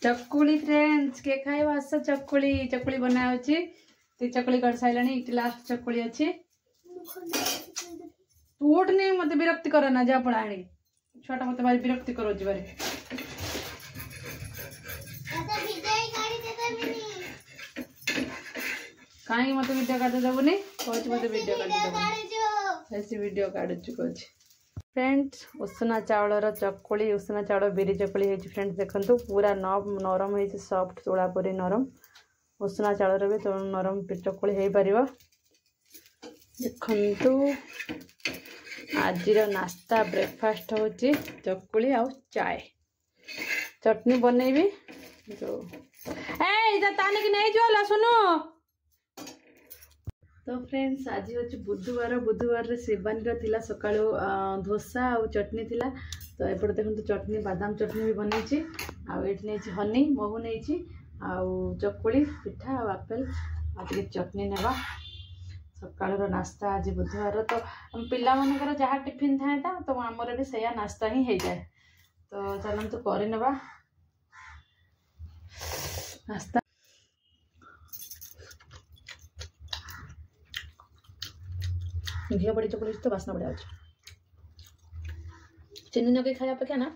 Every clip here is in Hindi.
चकुली फ्रेंड्स के खाइबा आस चकुली चकुली बना होची ती चकुली कर साइलानी इटी लास्ट चकुली अछि तू उठ नहीं मते विरक्ति कर ना जा पड़ाणी छोटा मते भारी विरक्ति करो जीवारे काई मते वीडियो काट देबुनी कोच मते वीडियो काट देबुनी ऐसी वीडियो काट चुकोच फ्रेंड्स उसना चावल चकुली उसना चावल बिरी चकुली है फ्रेंड्स देखंतु पूरा नरम है सॉफ्ट तोड़ा परी नरम उसना चावल भी तो नरम चकुली हो पार देखंतु आज नाश्ता ब्रेकफास्ट होची चकुली आ चाय चटनी बनैबी तो ए ताने की नहीं जो सुनो तो फ्रेंड्स आज हूँ बुधवार शिवानी थिला सका डोसा और चटनी थिला तो एपटे देखो चटनी बादाम चटनी भी बनई आठी हनी महू नहीं चकुली पिठा और आपेल आगे चटनी नेबा सकाल नास्ता आज बुधवार तो पिला मानकर जहाँ टिफिन थाए तो आमर भी सैया नास्ता ही हो जाए तो चलते कर नास्ता घी बड़ी चकुली तो बास्ना बढ़िया अच्छे चीनी लगे खाया अपेक्षा ना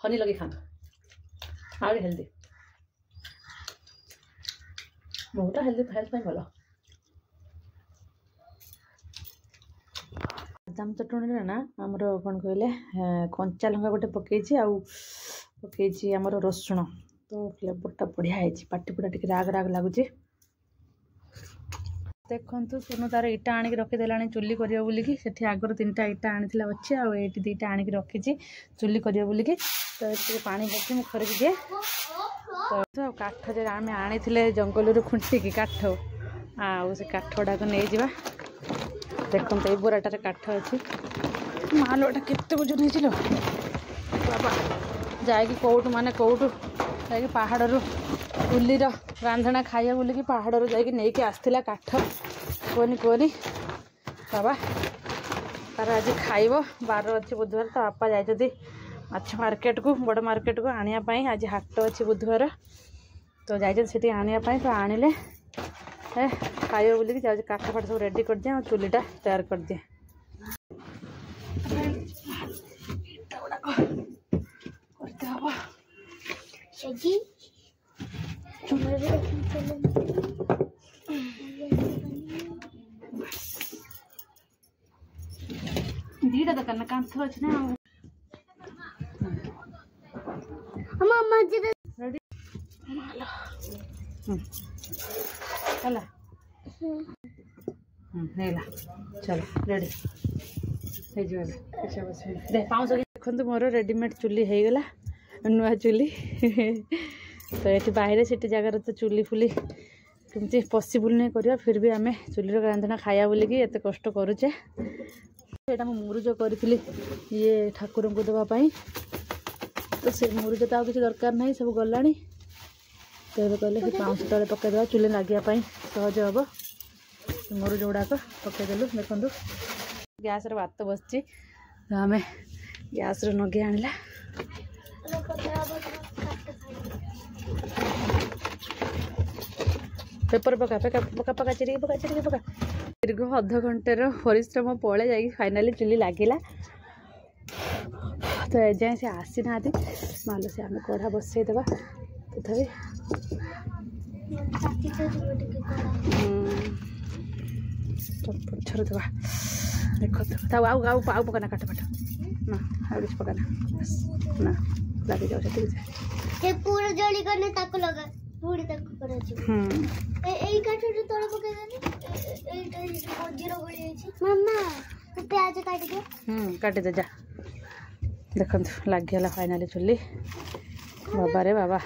हनी लगे खाते आगे हेल्दी बहुत हेल्दी हेल्थ भल बादाम चटनी ना आमर कौन कहले कंचा लंका गोटे पकई आमर रसुण तो फ्लेवरटा बढ़िया है पाटी पुरा टी राग राग लगुच देखु सुनु तार इटा आणिक रखीदेला चुली कर बोलिकी आगर 3टा इटा आनी अच्छे आए 2टा आणिक रखी चुली कर बोलिकी तो ये पानी पड़ती मुझे खरकी दिए तो काठ जो आम आनी जंगल खुंटिकी काठ आउ से काठ गुड़ाक नहीं जा देखो ये बोराटार काठ अच्छी मालटा केते ओजन हो बाबा जाकि कौटू माने कौटू जा पहाड़ चुली रांधना खाइए बोलिकी पहाड़ जाकि आसला काठ कहनी कहनी बाबा तार आज खाइब बार अच्छी बुधवार तो बापा जाइए माछ मार्केट को बड़ मार्केट को आने आज हाट अच्छी बुधवार तो जाइए आने तो आनिले खाइब बोलिकी जाऊँ काठ फाट सब रेडी कर दिए और चुलीटा तैयार कर दिए करते हम दीटा दरकार ना कांथ अच्छे ना रेडी चलो रेडी देखो मोर रेडीमेड चुली हो गला नुआ चुली तो ये बाहर से जगार तो चुली फुली कमी पॉसिबल नहीं करिया फिर भी आम चुली रांधना खाया बोलिकी एत कष्ट करुचे यहाँ मुरुज करी ये ठाकुर को देवाई तो से मुरुज तो किसी दरकार ना सब गला तो ये कहले पाँच तले पकईदे चुली लगे सहज हम मुरुज गुड़ाक पकईदेलु देखु गैस भात बसची तो आम गैस नगे आणला पेपर पका पका पका पका चिरिक पका चिरिक पका दीर्घ अध घंटेर परिश्रम पड़े जा फाइनाली चुली लगिला तो एजाए से आसी ना मालो से आम कढ़ा बसईदेवा तथापि छोड़ देवा देखो आउ आउ आउ पकाना काट पाट ना आउ किसी पकाना ना लगे जाओ ठीक है पूरा जड़ी करने तक लगा पूरी तक करा ए एई काटो तोड़ पके देनी एटा जीरो बड़ी अछि मम्मा तो प्याज काट दे काट दे जा देखो लग गया फाइनाली चुली बाबा रे बाबा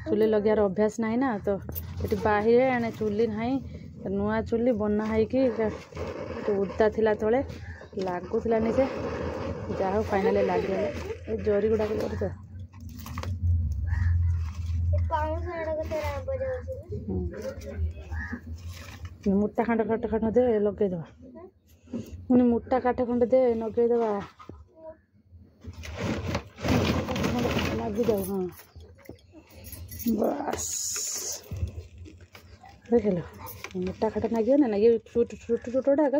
चुली लगियार अभ्यास ना ना तो ये बाहर एने चुली ना नुआ चुली बना है कि उदा थिला तले लगुला से जहाँ फाइनाली लग गया जरी गुड़ाक कर मोटा खंड काट खंड दे लगेदेवा मुझे मोटा काठ खंड दे लगेदेवा लग जाओ हाँ बस देख लो मोटा खाटा लगे ना ये छोटा छोटा सागे